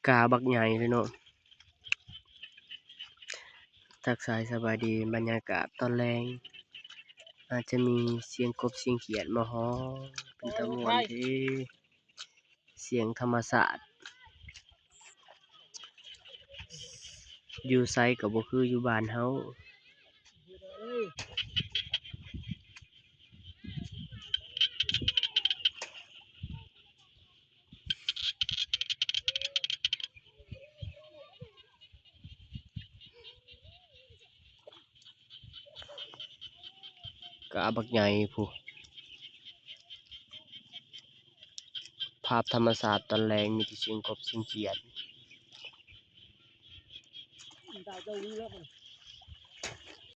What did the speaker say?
กาบักใหญ่เลยเนาะทักทายสบายดีบรรยากาศตอนแลงอาจจะมีเสียงกบเสียงเขียดมาฮ้องเป็นตะม่วนเด้เสียงธรรมศาสตร์อยู่ไสก็บ่คืออยู่บ้านเฮากาบักใหญ่พู้ภาพธรรมศาสตร์ตอนแลงมีแต่เสียงกบเสียงเขียด